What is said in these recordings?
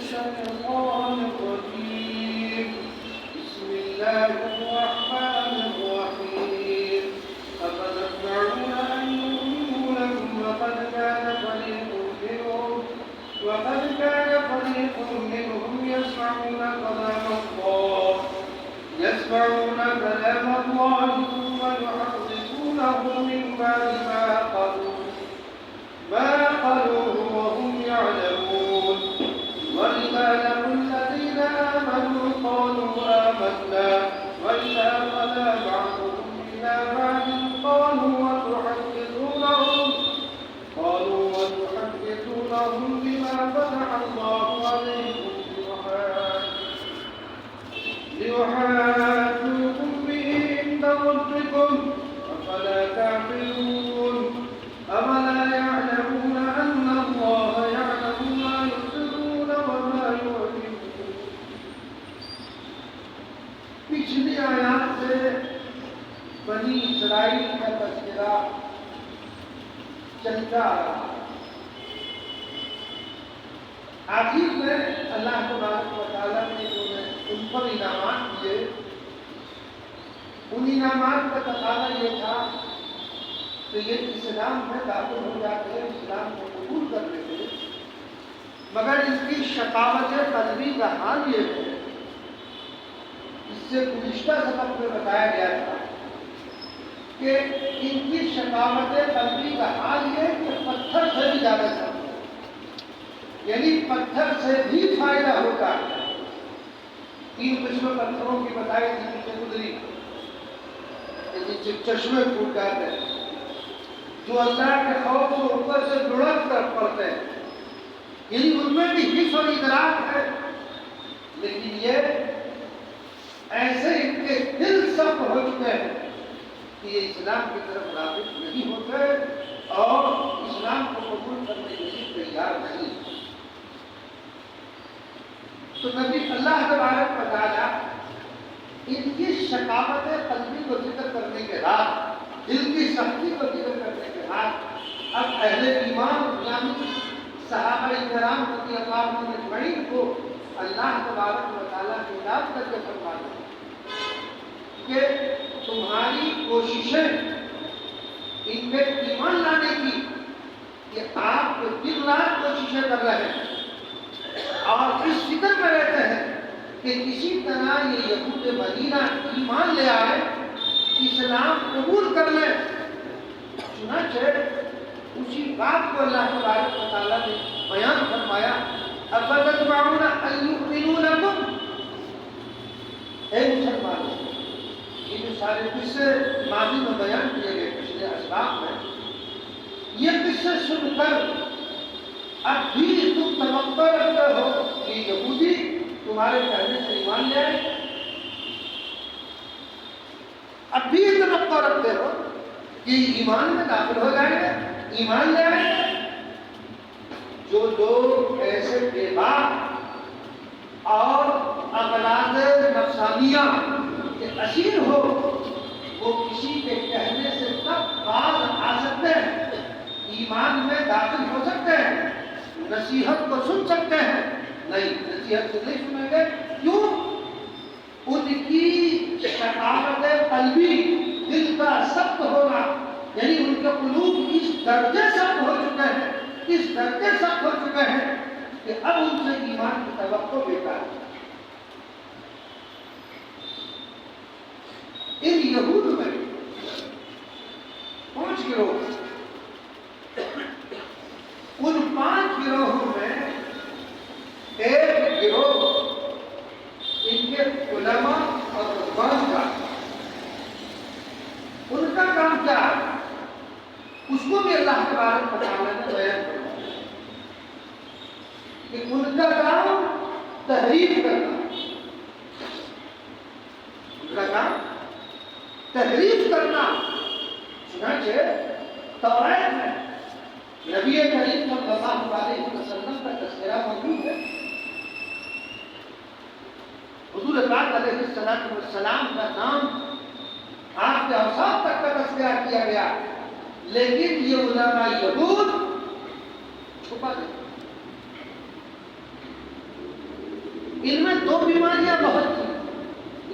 الشيطان الرجيم بسم الله الرحمن الرحيم أفتطمعون أن يؤمنوا لكم وقد كان فريق منهم يسمعون كلام الله ثم يحرفونه من بعد ما قالوه وهم يعلمون وإذا لقوا الذين آمنوا قالوا آمنا وإذا خلا بعضهم إلى بعض قالوا وتحدثونهم بما فتح الله عليكم ليحاجوكم به عند ربكم أفلا تعقلون أولا يعلمون أن الله يعلم ما يسرون وما يعلنون. پچھلی آیات سے بنی اسرائیل کا تذکرہ چلتا رہا. آخر میں اللہ تبارک و تعالیٰ نے ان پر انعامات دیے. ان انعامات کا تقاضا یہ تھا کہ یہ اسلام میں داخل ہو جاتے ہیں, اسلام کو قبول کر لیتے, مگر اس کی شقاوت قلبی کا حال یہ ہے. اس سے گزشتہ سبق میں بتایا گیا تھا کہ ان کی شقاوت قلبی کا حال یہ کہ پتھر سے بھی زیادہ سخت, یعنی پتھر سے بھی فائدہ ہوتا ہے. 3 قسم پتھروں کی بتائی تھی پیچھے گزری, چشمے پھوٹ جاتے ہیں جو اللہ کے خوف سے اوپر سے لڑک کر پڑتے ہیں, یعنی ان میں بھی حس اور ادراک ہے, لیکن یہ ایسے ان کے دل سخت ہو چکے ہیں کہ یہ اسلام کی طرف راغب نہیں ہوتے اور اسلام کو قبول کرنے کے لیے تیار نہیں. تو نبی اللہ تبارک و تعالیٰ ان کی شقاوت قلبی کو ذکر کرنے کے بعد, دل کی سختی کو ذکر کرنے کے بعد, اب اہل ایمان یعنی صحابہ کرام رضی اللہ عنہم اجمعین کو اللہ تبارک و تعالیٰ خطاب کر کے فرماتے ہیں کہ تمہاری کوششیں ان میں ایمان لانے کی کہ آپ دن رات کوششیں کر رہے ہیں اور اس فکر میں رہتے ہیں کہ کسی طرح یہ یہود مدینہ ایمان لے آئے, اسلام قبول کر لیں. چنانچہ اسی بات کو اللہ تبارک و تعالیٰ نے بیان فرمایا, افتطمعون ان یؤمنوا لکم, اے مسلمانوں, یہ جو سارے قصے ماضی میں بیان کیے گئے پچھلے اسباق میں, یہ قصے سن کر اب بھی تم توقع رکھتے ہو کہ یہودی تمہارے کہنے سے ایمان لے آئے؟ اب بھی توقع رکھتے ہو کہ ایمان میں داخل ہو جائیں گے, ایمان لے آئیں گے؟ جو لوگ ایسے بے باک اور اغراض نفسانیہ کے اسیر ہو, وہ کسی کے کہنے سے تب باز آ سکتے ہیں, ایمان میں داخل ہو سکتے ہیں, نصیحت کو سن سکتے ہیں؟ نہیں, نصیحت کو نہیں سنیں گے. کیوں؟ ان کی شقاوت قلبی, دل کا سخت ہونا, یعنی ان کے قلوب اس درجے سخت ہو چکے ہیں, اس درجے سخت ہو چکے ہیں کہ اب ان سے ایمان کی توقع بیکار ہے. ان یہود میں 5 گروہ, ان 5 گروہوں میں ایک گروہ ان کے علماء اور رہبان کا, ان کا کام کیا ہے اس کو بھی اللہ تبارک و تعالیٰ نے بیان کیا کہ ان کا کام تحریف کرنا, ان کا کام تحریف کرنا. چنانچہ توریت میں نبی کریم صلی اللہ علیہ وسلم کا تذکرہ موجود ہے. حضور پاک علیہ السلام کا نام آپ کے اوصاف تک کا تذکرہ کیا گیا, لیکن یہ علماء یہود چھپا دیتے. ان میں دو بیماریاں بہت تھیں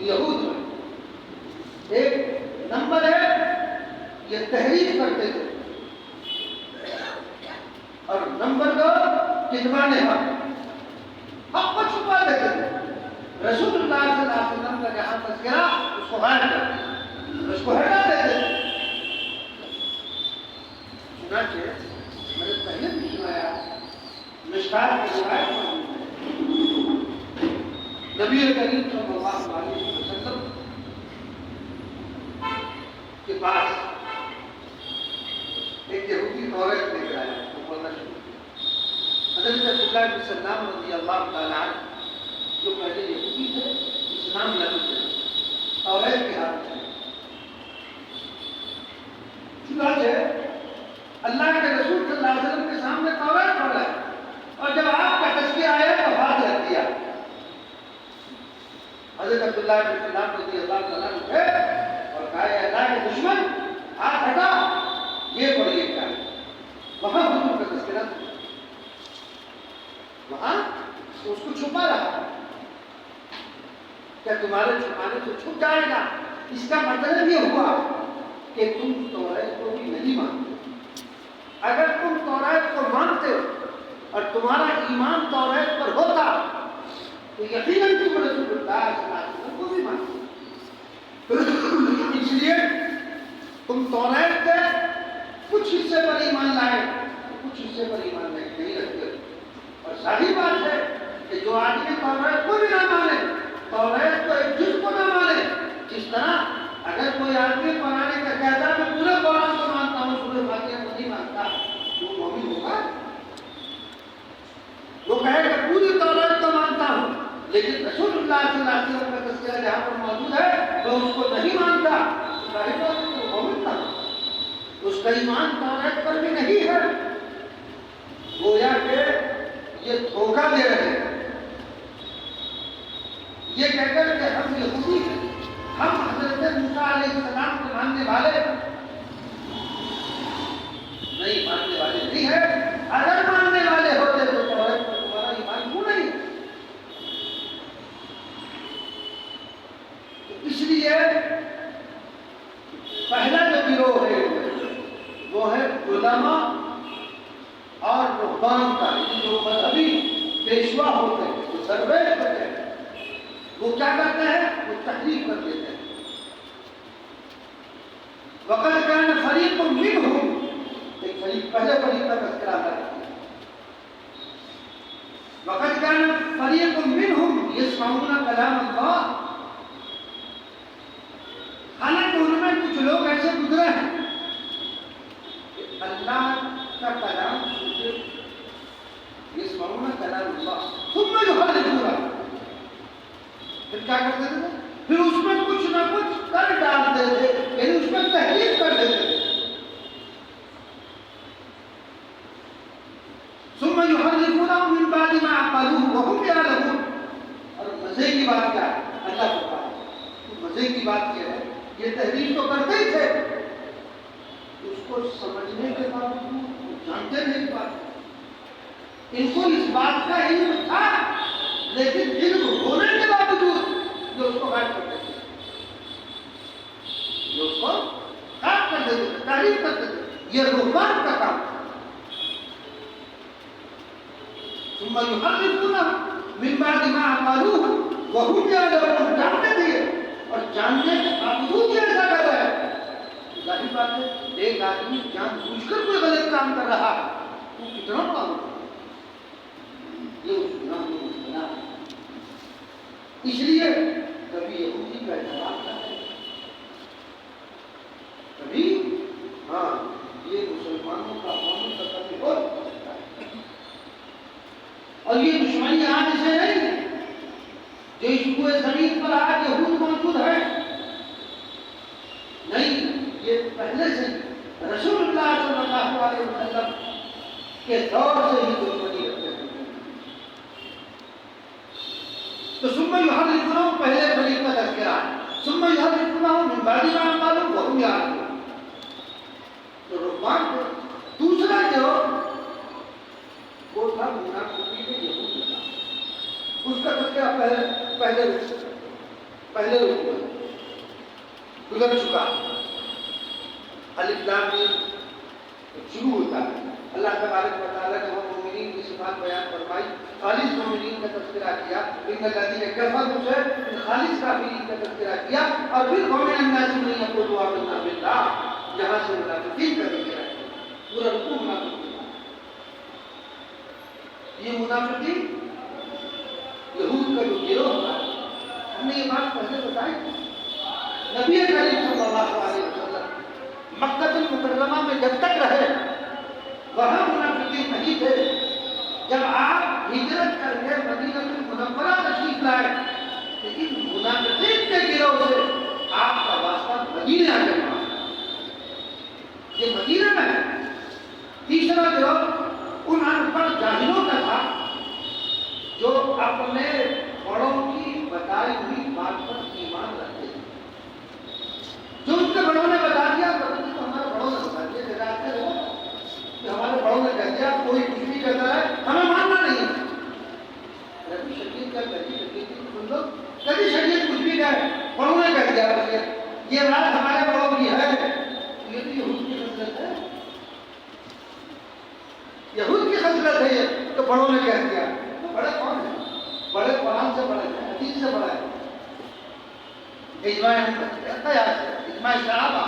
یہود میں. ایک نمبر ہے یہ تحریف کرتے تھے اور نمبر دو کتمان حق کو چھپا دیتے تھے. رسول اللہ صلی اللہ علیہ وسلم کا جہاں تذکرہ اس کو غائب کر دیا, اس کو ہٹا دیتے تھے. چنانچہ میں نے پہلے بھی سنایا مشکات کی روایت نبی کریم صلی اللہ علیہ وسلم کے پاس ایک یہودی عورت لے کر آیا تو بولنا شروع کیا. حضرت عبداللہ بن سلام رضی اللہ تعالیٰ عنہ جو پہلے یہودی تھے اسلام لے تھے عورت کے ہاتھ میں. چنانچہ اللہ کے رسول صلی اللہ علیہ وسلم کے سامنے عورت پڑ رہا ہے اور جب آپ کا تذکرہ آیا تو ہاتھ رکھ دیا. حضرت عبداللہ بن سلام رضی اللہ تعالیٰ عنہ اٹھے اور کہا اے اللہ کے دشمن ہاتھ ہٹا, یہ پڑھیے کیا ہے. وہاں حضور کا تذکرہ تھا, وہاں اس کو چھپا رہا. کیا تمہارے چھپانے سے چھپ جائے گا؟ اس کا مطلب یہ ہوا کہ تم توریت کو بھی نہیں مانتے. اگر تم توریت کو مانتے اور تمہارا ایمان توریت پر ہوتا تو یقیناً تم رسول اللہ صلی اللہ علیہ وسلم کو بھی مانتے. اس لیے تم توریت کے کچھ حصے پر ایمان لائے, کچھ حصے پر ایمان نہیں رکھتے. اور ظاہر بات ہے کہ جو آدمی توریت کو بھی نہ مانے, توریت کو ایک جز کو نہ مانے, جس طرح اگر کوئی آدمی قرآن کا کہتا ہے میں پورے قرآن کو مانتا ہوں سورہ فاتحہ کو نہیں مانتا تو وہ مومن ہوگا. وہ کہے کہ پوری توریت کو مانتا ہوں لیکن رسول اللہ صلی اللہ علیہ وسلم کا تذکرہ جہاں پر موجود ہے وہ اس کو نہیں مانتا, ظاہر بات ہے کہ وہ مومن تھا, اس کا ایمان توریت پر بھی نہیں ہے. گویا کہ یہ دھوکہ دے رہے ہیں. یہ کہہ کر کہ ہم یہودی ہیں, ہم حضرت موسیٰ علیہ السلام کو ماننے والے نہیں, ماننے والے نہیں ہیں. اگر ماننے والے ہوتے تو توریت پر تمہارا ایمان کیوں نہیں؟ تو اس لیے پہلا جو گروہ ہے وہ ہے علماء اور رہبان کا, جو مذہبی پیشوا ہوتے ہیں, جو درویش ہوتے ہیں, وہ کیا کرتے ہیں؟ وہ تحریف کر دیتے ہیں. وقد كان فريق منهم, ایک فریق پہلے فریق کا تذکرہ ہے. وقد كان فريق منهم يسمعون كلام الله, حالانکہ ان میں کچھ لوگ ایسے گزرے ہیں کہ اللہ کا کلام سنتے, يسمعون كلام الله ثم يحرفونه, پھر کیا کرتے تھے؟ پھر اس میں کچھ نہ کچھ کر ڈالتے تھے, یعنی اس میں تحریف کر دیتے تھے. ثم يحرفونه من بعد ما عقلوه وهم يعلمون. اور مزے کی بات کیا ہے؟ اللہ کو پاس مزے کی بات یہ ہے یہ تحریف تو کرتے ہی تھے, اس کو سمجھنے کے باوجود جانتے نہیں بات, ان کو اس بات کا علم تھا لیکن علم ہونے کے باوجود جو اس کو غائب کر دیتے تھے, جو اس کو غائب کر دیتے تھے, تعریف کرتے تھے. یہ رہبان کا کام تھا. ثم يحرفونه من بعد ما عقلوه وهم يعلمون, جانتے تھے اور جاننے کے باوجود یہ ایسا کر رہے ہیں. ظاہر بات ہے ایک آدمی جان بوجھ کر کوئی غلط کام کر رہا تو کتنا بڑا ہوگا, یہ اس گناہ کو بنا. اس لیے کبھی یہودی کا اعتراف کرتے ہیں, کبھی ہاں یہ مسلمانوں کا قوم کا کبھی ہو سکتا ہے. اور یہ دشمنی آج سے نہیں ہے جو اس پورے زمین پر آج یہود موجود ہے, نہیں, یہ پہلے سے رسول اللہ صلی اللہ علیہ وسلم کے دور سے ہی دشمنی رکھتے ہیں. تو ثم يحرفونه پہلے فریق کا تذکرہ ہے, ثم يحرفونه من بعد ما عقلوه وهم يعلمون. تو رہبان کو دوسرا جو وہ تھا منافقین یہود کا, اس کا تذکرہ پہلے رکوع میں گزر چکا. الف لام میم شروع ہوتا ہے. اللہ تبارک و تعالیٰ نے وہ مومنین کی صفات بیان فرمائی, خالص مومنین کا تذکرہ کیا, ان الذین کفروا سے ان خالص کافرین کا تذکرہ کیا, اور پھر ومن الناس من یقول آمنا باللہ, جہاں سے منافقین کا ذکر ہے. پورا رکوع منافقین. یہ منافقین یہود کا جو گروہ تھا, ہم نے یہ بات پہلے بتائی. نبی کریم صلی اللہ علیہ وسلم مکہ المکرمہ میں جب تک رہے وہاں منافقین نہیں تھے. جب آپ ہجرت کر کے مدینہ المنورہ تشریف لائے تو ان منافقین کے گروہ سے آپ کا واسطہ مدینہ آ گیا. یہ مدینہ میں ہے. تیسرا گروہ ان ان پڑھ جاہلوں کا تھا جو اپنے بڑوں کی بتائی ہوئی بات پر ایمان رکھتے ہیں. جو ان کے بڑوں نے بتا دیا تو ہمارے بڑوں نے بتا دیا, جگاتے ہو کہ ہمارے بڑوں نے کہہ دیا, کوئی کچھ بھی کہتا ہے ہمیں ماننا نہیں ہے. ربی شریعت کیا کہتی شریعت سن لو, کبھی شریعت کچھ بھی کہے, بڑوں نے کہہ دیا یہ بات ہمارے بڑوں کی ہے. یہ تو یہود کی خصلت ہے, یہود کی خصلت ہے یہ, تو بڑوں نے کہہ دیا. تو بڑے کون ہیں؟ بڑے قرآن سے بڑے ہیں, حدیث سے بڑے ہیں, اجماع قیاس ہے, اجماع صحابہ.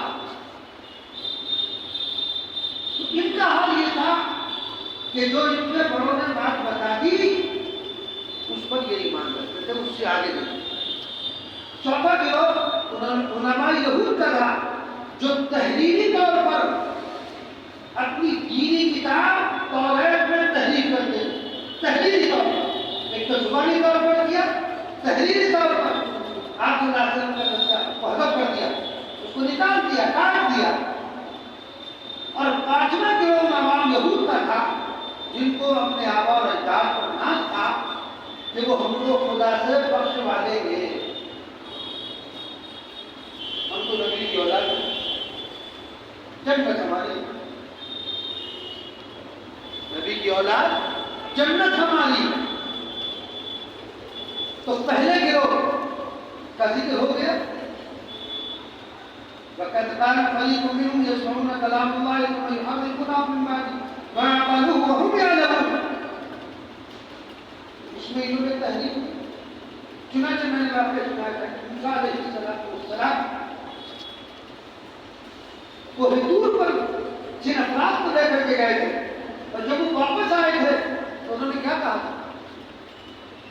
ان کا حال یہ تھا کہ جو ان کے بڑوں نے بات بتا دی اس پر یہ ایمان رکھتے تھے, اس سے آگے نہیں. چوتھا گروہ علماء یہود کا تھا جو تحریری طور پر اپنی دینی کتاب توریت میں تحریر کرتے تھے. تحریری طور پر, ایک تو زبانی طور پر کیا, تحریری طور پر آپ صلی اللہ علیہ وسلم کا رستہ کو حذف کر دیا, اس کو نکال دیا, کاٹ دیا. اور پانچواں گروہ عوام یہود کا تھا جن کو اپنے آبا اور اجداد پر ناز تھا کہ وہ ہم کو خدا سے بخش والے گے. ہم تو نبی کی اولاد جنت ہماری, نبی کی اولاد جنت ہماری. تو پہلے گروہ کا ذکر ہو گیا. وَقَدْ كَانَ فَرِيقٌ مِّنْهُمْ يَسْمَعُونَ كَلَامَ اللَّهِ ثُمَّ يُحَرِّفُونَهُ مِن بَعْدِ مَا عَقَلُوهُ وَهُمْ يَعْلَمُونَ. اس میں انہوں نے تحریف کی. چنانچہ میں نے واقعہ سنایا تھا کہ موسیٰ علیہ السلام کوہ طور پر جن افراد کو لے کر کے گئے تھے, اور جب وہ واپس آئے تھے تو انہوں نے کیا کہا تھا؟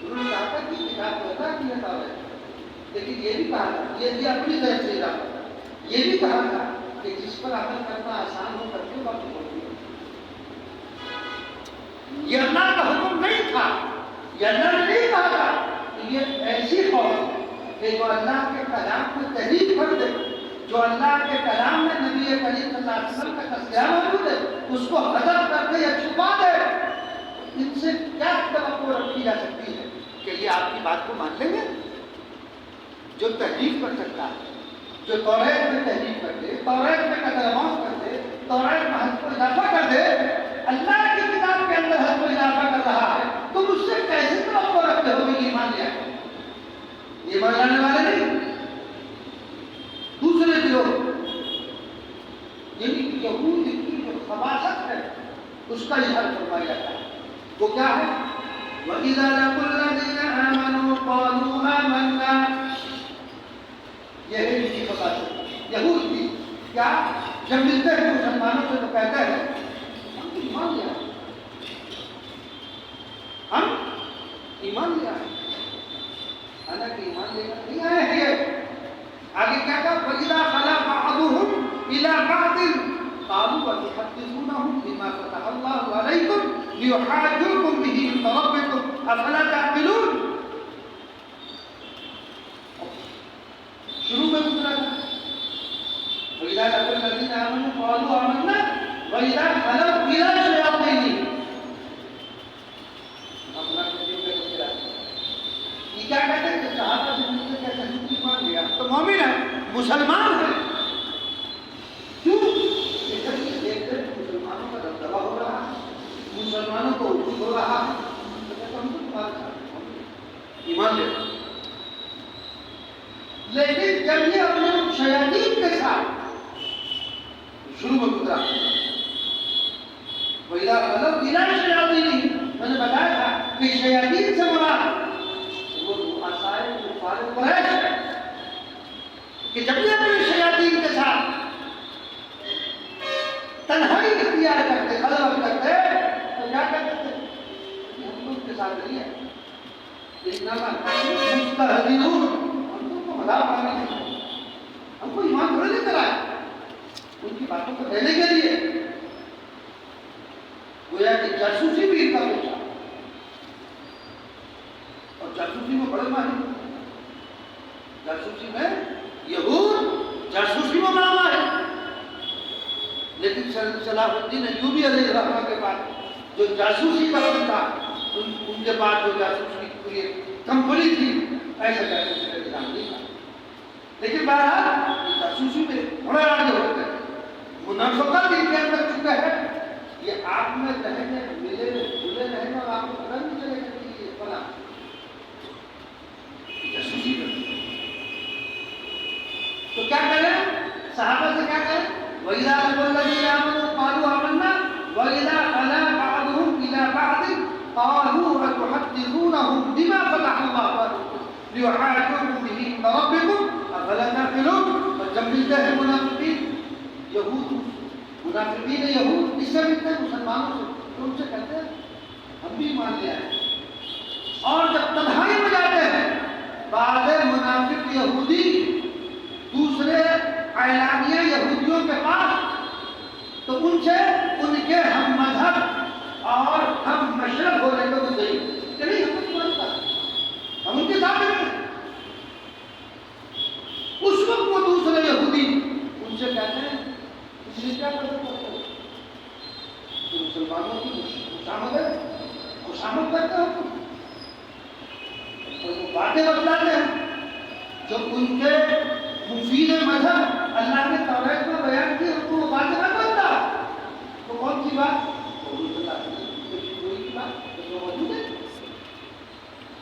انہوں نے کہا تھا کہ کتاب کو ادا کیا تھا, لیکن یہ بھی کہا تھا, یہ اپنی طرف سے ادا, یہ بھی کہا تھا کہ جس پر عمل کرنا آسان ہو کر کے وقت ہو گیا. یہ اللہ کا حکم نہیں تھا, یہ اللہ نے نہیں کہا تھا کہ یہ ایسی قوم کہ جو اللہ کے کلام کو تحریف کر دے, جو اللہ کے کلام میں نبی کریم صلی اللہ علیہ وسلم کا تذکرہ موجود ہے اس کو حذف کر دے یا چھپا دے. ان سے کیا توقع رکھی جا سکتی ہے کہ یہ آپ کی بات کو مان لیں گے؟ جو تحریف کر سکتا ہے, جو توریت میں تحریف کر دے, توریت میں قتل موت کر دے, توریت میں حد کو اضافہ کر دے, اللہ کی کتاب کے اندر حد کو اضافہ کر رہا ہے, تم اس سے کیسے توقع رکھتے ہو کہ ایمان لیا ہے؟ یہ مان لانے والے نہیں. دوسرے گروہ یعنی کہ یہود کی جو خباثت ہے اس کا اظہار فرمایا جاتا ہے. وہ کیا ہے؟ وَإِذَا لَقُوا الَّذِينَ آمَنُوا قَالُوا آمَنَّا. یہ ہے ان کی خباثت یہود کی. کیا جب ملتے ہیں مسلمانوں سے تو کہتے ہیں ہم تو ایمان لیا ہے, ہم ایمان لیا ہے, حالانکہ ایمان لے کر نہیں آئے ہیں. آگے کیا کہا؟ وَإِذَا خَلَا بَعْضُهُمْ إِلَىٰ بَعْضٍ قَالُوا أَتُحَدِّثُونَهُمْ بِمَا فَتَحَ اللَّهُ عَلَيْكُمْ لِيُحَاجُّوكُمْ بِهِ عِندَ رَبِّكُمْ أَفَلَا تَعْقِلُونَ. شروع میں گزرا تھا وَإِذَا لَقُوا الَّذِينَ آمَنُوا قَالُوا آمَنَّا وَإِذَا خَلَوْا إِلَىٰ شَيَاطِينِهِمْ. اپنا یہ کیا کہتے ہیں کہ صحابہ سے مل کے کہتے ہیں ایمان لیا تو مومن ہے, مسلمان ہے. کیوں؟ یہ دیکھتے ہیں مسلمانوں کا دبدبا ہو رہا ہے, مسلمانوں کو عروج ہو رہا ہے, تو کہتے ہیں ہم تو تمہارے ساتھ ہیں. ایمان لے رہا. لیکن جب یہ اپنے شیاطین کے ساتھ شروع میں گزرا وَإِذَا خَلَوْا إِلَىٰ شَيَاطِينِهِمْ، میں نے بتایا تھا کہ شیاطین سے مراد وہ رؤسائے کفار قریش ہے کہ جب یہ اپنے شیاطین کے ساتھ تنہائی اختیار کرتے خلوت کرتے تو کیا کرتے تھے کہ ہم لوگ کے ساتھ نہیں ہے انما مستهزئون، ہم تم کو مذاق اڑانے کے لیے، ہم کو ایمان تھوڑے لے کر آئے ان کی باتوں کو دینے کے لیے. گویا کہ جاسوسی بھی ان کا پیشہ اور جاسوسی میں بڑے ماہر، جاسوسی میں یہود جاسوسی میں بڑا ماہر. لیکن صلاح الدین ایوبی علیہ الرحمہ کے بعد جو جاسوسی کا فن تھا ان کے بعد جو جاسوسی کی پوری کمپنی تھی ایسا جاسوسی کا نظام نہیں تھا. لیکن بہرحال جاسوسی میں بڑے آگے ہوتے ہیں. منافقت ان کے اندر چکا ہے. یہ آپ میں رہنے ملے جلے رہنے اور آپ کو پتہ نہیں چلے گا کہ یہ فلاں جاسوسی کرتے ہیں. تو کیا کریں صحابہ سے کیا کریں وَإِذَا لَقُوا الَّذِينَ آمَنُوا قَالُوا آمَنَّا وَإِذَا خَلَا بَعْضُهُمْ إِلَىٰ بَعْضٍ قَالُوا أَتُحَدِّثُونَهُم بِمَا فَتَحَ اللَّهُ عَلَيْكُمْ لِيُحَاجُّوكُم بِهِ عِندَ رَبِّكُمْ أَفَلَا تَعْقِلُونَ. اور جب ملتے ہیں منافقین یہود، منافقین یہود کس سے ملتے ہیں؟ مسلمانوں سے. تو ان سے کہتے ہیں ہم بھی مان لیا ہے. اور جب تنہائی میں جاتے ہیں بعض منافق یہودی دوسرے اعلانیہ یہودیوں کے پاس تو ان سے ان کے ہم مذہب اور ہم مشرق ہونے کو گزری کہ نہیں ہم کو مانتا ہم ان کے ساتھ ہیں. اس وقت وہ دوسرے یہودی ان سے کہتے ہیں اس لیے کیا کرتے ہو تو مسلمانوں کی خوشامد کرتے ہو تو وہ باتیں بتلاتے ہیں جو ان کے مفید مذہب اللہ نے توریت میں بیان کی ان کو وہ باتیں نہ بتلا. تو کون سی بات کوئی بات موجود ہے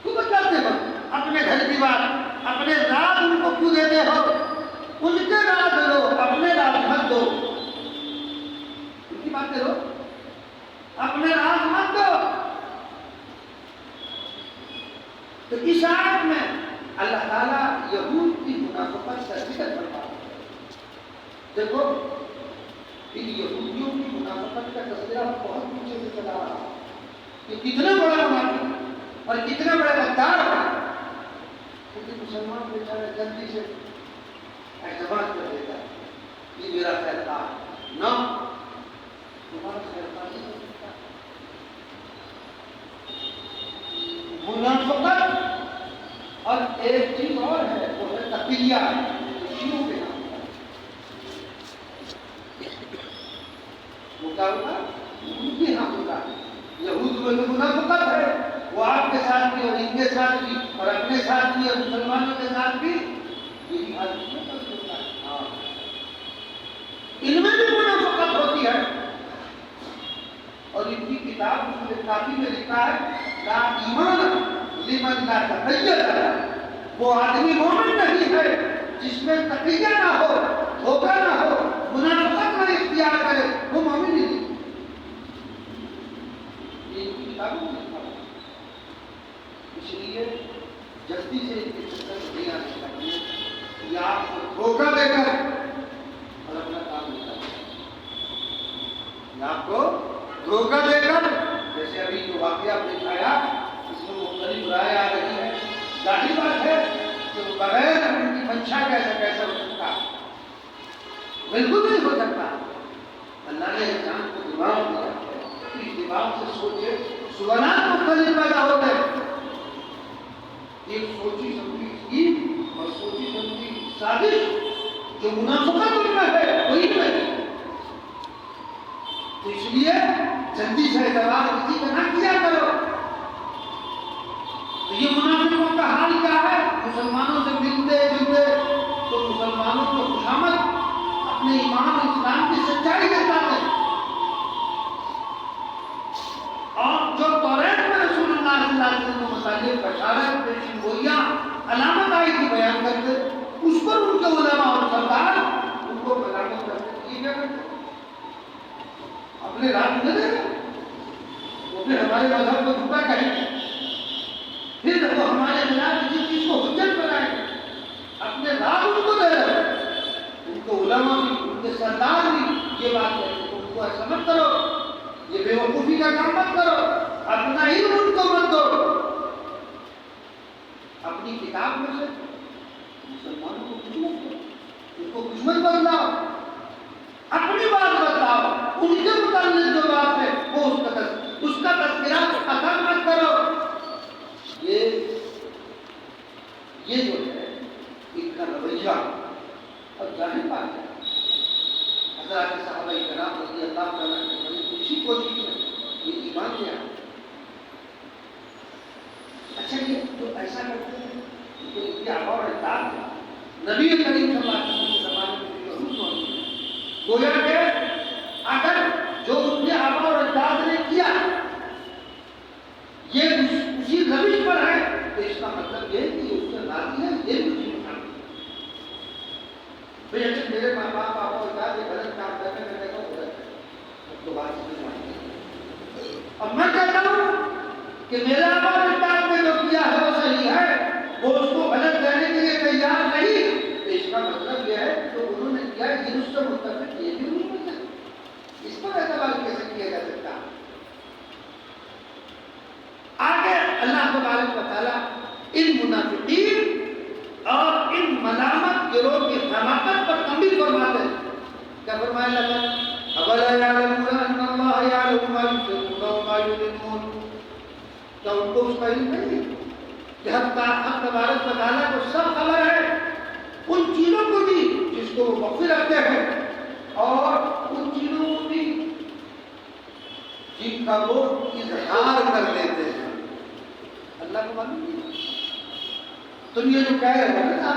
تو بتلاتے ہو اپنے گھر کی بات اپنے راز ان کو کیوں دیتے ہو؟ ان کے راز لو اپنے راز مت دو. ان کی باتیں لو اپنے راز مت دو. تو اس آیت میں اللہ تعالیٰ یہود کی منافقت کا ذکر کرتا ہے. دیکھو ان یہودیوں کی منافقت کا تذکرہ بہت پیچھے سے چلا رہا ہے کہ کتنا بڑا منافق اور کتنا بڑا غدار ہے. کیونکہ مسلمان بیچارہ جلدی سے اعتماد کر دیتا ہے یہ میرا خیرخواہ ہے. نہ تمہارا خیرخواہ نہیں ہو سکتا. منافقت اور ایک چیز اور ہے وہ ہے تقیہ شیعوں کے نام کا. وہ کیا ہوتا ان کے یہاں ہوتا ہے. یہود میں جو منافقت ہے وہ آپ کے ساتھ بھی اور ان کے ساتھ بھی اور اپنے ساتھ بھی اور مسلمانوں کے ساتھ بھی یہی حال ہوتا ہے. ہاں ان میں بھی منافقت ہوتی ہے. اور ان کی کتاب کافی میں لکھا ہے لا ایمان لمن لا تقیہ. وہ آدمی مومن نہیں ہے جس میں تقیہ نہ ہو دھوکہ نہ ہو منافقت نہ اختیار کرے وہ مومن ہی نہیں. یہ ان کی کتابوں میں لکھا ہے. اس لیے جلدی سے ان کے چکر نہیں آنے چاہیے یا آپ کو دھوکہ دے کر اور اپنا کام نہیں کرنا. آپ کو دھوکہ دے کر جیسے ابھی جو واقعہ آپ نے دکھایا اس میں مختلف رائے آ رہی ہے. ظاہر بات ہے کہ بغیر ان کی منشا کیسا ہو سکتا ہے؟ بالکل نہیں ہو سکتا. اللہ نے انسان کو دماغ دیا اس دماغ سے سوچے سوالات مختلف پیدا ہوتے ہیں. ایک سوچی سمجھی اسکیم اور سوچی سمجھی سازش جو منافقت ان میں ہے وہی میں. تو اس لیے جلدی سے اعتبار کسی کا نہ کیا کرو. تو یہ منافقوں کا حال کیا ہے؟ مسلمانوں سے ملتے جلتے تو مسلمانوں کو خوشامد اپنے ایمان اسلام کی سچائی بتاتے ہیں. اور جو توریت میں رسول اللہ صلی اللہ علیہ وسلم مصالح بشارت پیشن گوئیاں علامت آئی تھی بیان کرتے، اس پر ان کے علماء اور سردار ان کو ملامت کرتے، یہ کیا کرتے اپنے رات نہ دے وہ پھر ہمارے مذہب کو جھوٹا کہیں، پھر وہ ہمارے خلاف کسی چیز کو حجت بنائیں، اپنے رات ان کو دے رہے، ان کو علماء بھی ان کے سردار بھی یہ بات کہتے ہیں ان کو ایسا مت کرو، یہ بے وقوفی کا کام مت کرو، اپنا علم ان کو مت دو، اپنی کتاب میں سے مسلمانوں کو کچھ مت دو، ان کو کچھ مت بدلاؤ، اپنی بات بتاؤ، ان کے متعلق جو بات ہے وہ اس کا تذکرہ ختم مت کرو۔ یہ جو ہے ان کا رویہ اور ظاہر بات ہے حضرات صحابہ کرام رضی اللہ تعالیٰ عنہ اسی کوشش میں یہ ایمان لیا۔ اچھا یہ جو ایسا کرتے ہیں تو ان کے آبا اور اجداد ہے، نبی کریم صلی اللہ علیہ وسلم کے زمانے میں جو حکم ہوتی ہے گویا کہ اگر جو ان کے آبا اور اجداد نے کیا یہ اسی روش پر ہے تو اس کا مطلب یہ ہے کہ اس سے راضی ہے، یہ بھی اسی مقام بھائی اچھا میرے ماں باپ آبا اور اجداد یہ غلط کام کرنے میں کہتا ہوں غلط ہے، اب تو بات سمجھ آئی ہے۔ اب میں کہتا ہوں کہ میرا آبا اور اجداد نے جو کیا ہے وہ صحیح ہے، وہ اس کو غلط کہنے کے لیے تیار نہیں، تو اس کا مطلب یہ ہے کہ انہوں نے کیا یہ اس سے متفق یہ بھی نہیں ہو سکتا، اس پر اعتبار کیسے کیا جا سکتا۔ آگے اللہ تبارک و تعالیٰ ان منافقین اور ان ملامت گروہ کی حماقت پر تنبیہ فرماتے ہیں، کیا فرمایا اللہ تعالیٰ اولا یعلمون ان اللہ یعلم ما یسرون وما یعلنون، کیا ان کو اس کا علم نہیں ہے کہ حق تبارک و تعالیٰ کو سب خبر ہے ان چیزوں کو بھی جس کو وہ مخفی رکھتے ہیں اور ان چیزوں کو بھی جن کا وہ اظہار کر لیتے ہیں، اللہ کو معلوم نہیں۔ تم یہ جو کہہ رہے ہو نا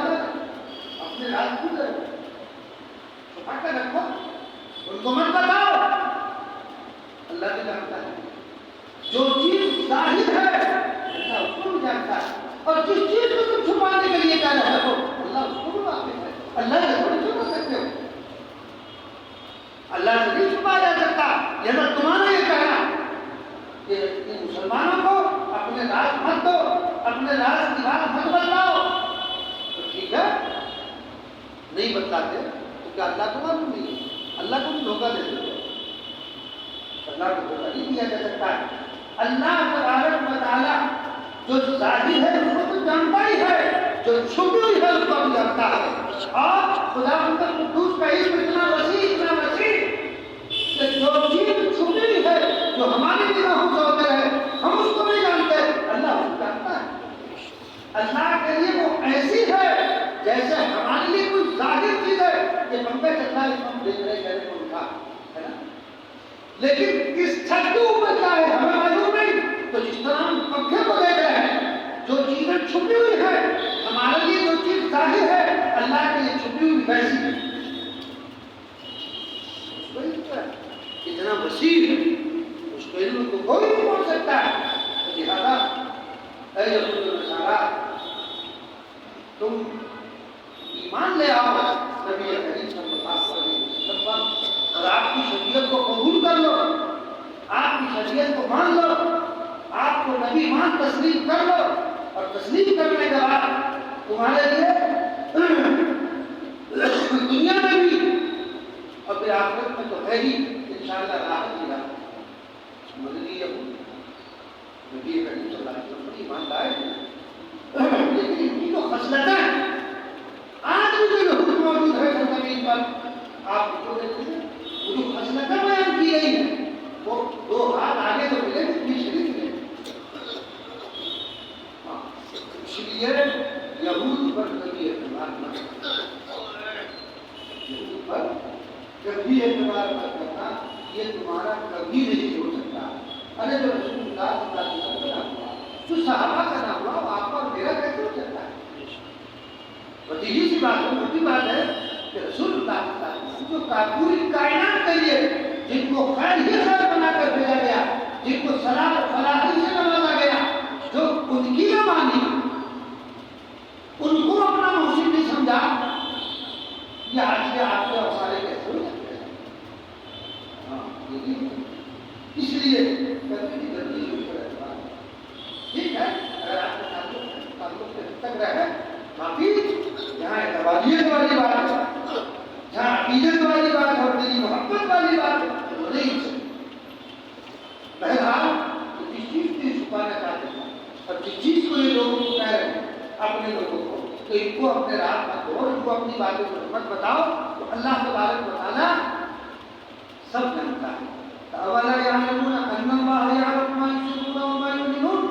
اپنے راز کھل رہے ہو، چھپا کر رکھو، ان کو مت بتاؤ، اللہ بھی جانتا ہے جو چیز ظاہر ہے اللہ اس کو بھی جانتا ہے، اور جس چیز کو تم چھپانے کے لیے کہہ رہے ہو اللہ اس کو بھی واقف ہے، اللہ سے تھوڑی چھپا سکتے ہو، اللہ سے نہیں چھپایا جا سکتا۔ یہ تو تمہارا یہ کہنا کہ ان مسلمانوں کو اپنے راز مت دو، اپنے راز کی بات مت بتلاؤ، تو ٹھیک ہے نہیں بتلاتے تو کیا اللہ کو معلوم نہیں ہے؟ اللہ کو بھی دھوکہ دے دو، اللہ کو دھوکہ نہیں دیا جا سکتا ہے۔ اللہ تبارک و تعالیٰ جو ظاہر ہے اس کو تو جانتا ہی ہے، جو چھپی ہوئی ہے اس کو بھی جانتا ہے، اور خدا قدوس کا علم اتنا وسیع کہ جو چیز چھپی ہوئی ہے جو ہماری نگاہوں سے ہوتے رہے ہم اس کو نہیں جانتے، اللہ اس کو جانتا ہے۔ اللہ کے لیے وہ ایسی ہے جیسے ہمارے لیے کوئی ظاہر چیز ہے، یہ پنکھا چل رہا ہے ہم دیکھ رہے کہہ رہے پنکھا ہے نا، لیکن اس چھت کے اوپر کیا ہے ہمیں معلوم نہیں، تو جس طرح ہم پنکھے کو دیکھ رہے ہیں جو چیزیں چھپی ہوئی ہے ہمارے لیے جو چیز ظاہر ہے اللہ کے لیے چھپی ہوئی ویسی ہے، اتنا وسیع ہے اس کے علم کو کوئی نہیں پہنچ سکتا ہے۔ لہذا اے یہود و نصارا تم ایمان لے آؤ نبی کریم صلی اللہ علیہ وسلم پر اور آپ کی شریعت کو قبول کر لو، آپ کی شریعت کو مان لو، آپ کو نبی مان تسلیم کر لو، اور تسلیم کرنے کے بعد تمہارے لیے دنیا میں بھی اور پھر آخرت میں تو ہے ہی انشاءاللہ راحت ہی راحت۔ مدنی نبی کریم صلی اللہ علیہ وسلم پر ایمان لائے ہیں، لیکن ان کی جو خصلتیں آج بھی جو یہود موجود ہے زمین پر آپ کو دیکھتے ہیں وہ جو خصلتیں بیان کی گئی ہیں وہ دو ہاتھ آگے تو ملے اتنی شریف ملے، اس لیے یہود پر کبھی اعتبار نہ کرنا، یہود پر کبھی اعتبار نہ کرنا، یہ تمہارا کبھی نہیں ہو سکتا۔ ارے جو رسول اللہ صلی اللہ علیہ وسلم کا نام ہوا، جو صحابہ کا نام ہوا، وہ آپ کا اور میرا کیسے ہو سکتا ہے؟ بدیہی سی بات ہے، موٹی بات ہے کہ رسول اللہ صلی اللہ علیہ وسلم جو پوری کائنات کے لیے جن کو خیر ہی خیر بنا کر بھیجا گیا، جن کو صلاح فلاحی سے نوازا گیا، جو ان کی تک رہے. باقی جہاں اعتباریت والی بات ہے, جہاں عقیدت والی بات ہے اور دلی محبت والی بات ہے وہ نہیں ہو سکتی. بہرحال جس چیز کو یہ چھپانا چاہتے ہیں اور جس چیز کو یہ لوگوں کو کہہ رہے ہیں اپنے لوگوں کو, تو ان کو اپنے راہ مت دو, ان کو اپنی باتوں کو مت بتاؤ. تو اللہ تبارک و تعالیٰ سب جانتا ہے. اولا یعلمون ان اللہ یعلم ما یسرون وما یعلنون,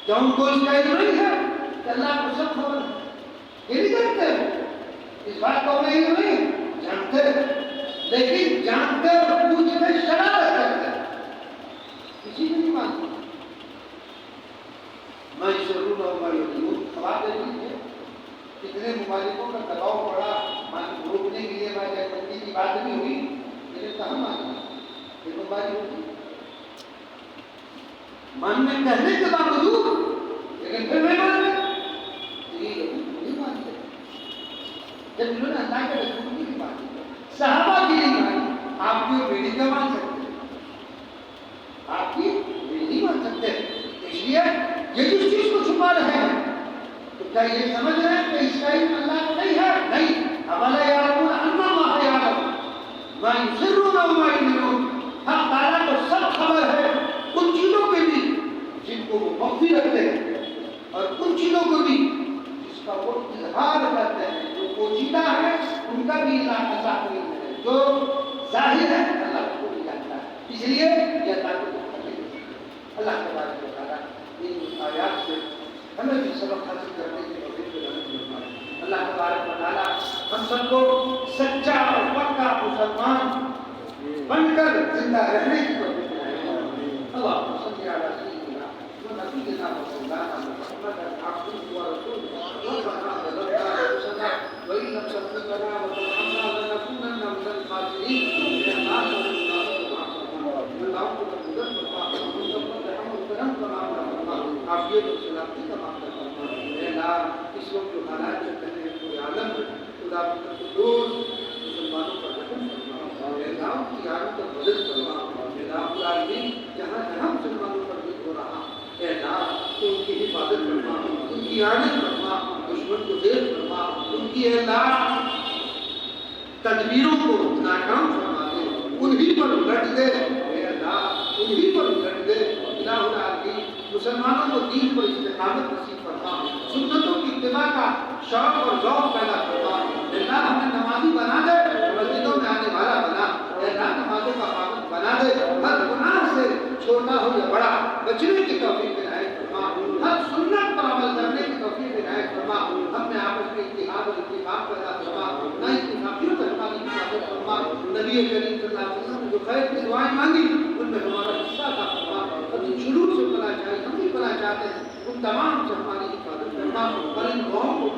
کیا ان کو اس کا علم نہیں ہے کہ اللہ کو سب خبر ہے؟ یہ نہیں جانتے, اس بات کو انہیں علم نہیں جانتے, لیکن جانتے اور پوچھ میں شرارت کرتے ہیں, کسی کو نہیں مانتے. ما یسرون وما یعلنون, سوال دیکھیے کتنے ممالکوں کا دباؤ پڑا روکنے کے لیے, بندی کی بات نہیں ہوئی, لیکن کہاں ماننا یہ بمباری ہوتی ماننے کہنے کے باوجود, لیکن پھر نہیں مانتے. یہ لوگ نہیں مانتے. جب انہوں نے اللہ کے رسول کی نہیں مانی, صحابہ کی نہیں مانی, آپ کی بیٹی کیا مان سکتے, آپ کی بیٹی نہیں مان سکتے. اس لیے یہ جس چیز کو چھپا رہے ہیں تو کیا یہ سمجھ رہے ہیں کہ اس کا علم اللہ کو نہیں ہے؟ نہیں. اولا یعلمون ان اللہ یعلم ما یسرون وما یعلنون, حق تعالیٰ کو سب خبر ہے ان چیزوں کے بھی جن کو وہ مخفی رکھتے ہیں, اور ان چیزوں کو بھی جس کا وہ اظہار کرتے ہیں. جو پوشیدہ ہے ان کا بھی اللہ کا ذات علم ہے, جو ظاہر ہے اللہ کو بھی جانتا ہے. اس لیے یہ اللہ کو اللہ تبارک و تعالیٰ ان آیات سے ہمیں بھی سبق حاصل کرنے کی توفیق فرمائے. اللہ تبارک و تعالیٰ ہم سب کو سچا اور پکا مسلمان بن کر زندہ رہنے کی توفیق فرمائے. اللہم صلی علی سیدنا و نبینا مولانا محمد عبدہ و رسولہ ربنا ظلمنا انفسنا وان لم تغفر لنا وترحمنا لنکونن من الخاسرین. عافیت و سلامتی کا معاملہ کرنا. اے اللہ اس وقت جو حالات چلتے ہیں پورے عالم میں, خدا قدوس مسلمانوں پر رحم فرما. اے اللہ ان کی حالت کو مدد فرما. اے اللہ العالمین جہاں جہاں مسلمانوں پر بھی ہو رہا, اے اللہ تو ان کی حفاظت فرما, ان کی عادت فرما, دشمن کو زیر فرما, ان کی اے اللہ تدبیروں کو ناکام فرما دے, انہی پر الٹ دے. اے اللہ انہی پر الٹ دے. الہ العالمین مسلمانوں کو دین پر استقامت نصیب فرما, سنتوں کی اتباع کا شوق اور ذوق پیدا فرما. اللہ ہمیں نمازی بنا دے, مسجدوں میں آنے والا بنا. اللہ نمازوں کا پابند بنا دے. ہر گناہ سے چھوٹا ہو یا بڑا بچنے کی توفیق عنایت فرما. ہر سنت پر عمل کرنے کی توفیق عنایت فرما. ہم نے آپس میں اتحاد اور اتفاق پیدا فرما. نہ اتفاقیوں کا ہماری حفاظت فرما. نبی کریم صلی اللہ علیہ وسلم نے جو خیر کی دعائیں مانگی ان میں ہمارا حصہ تھا فرما. اور جن شروع سے بنا چاہیے ہم بھی بنا چاہتے ہیں ان تمام سے ہماری حفاظت فرما, اور ان قوم کو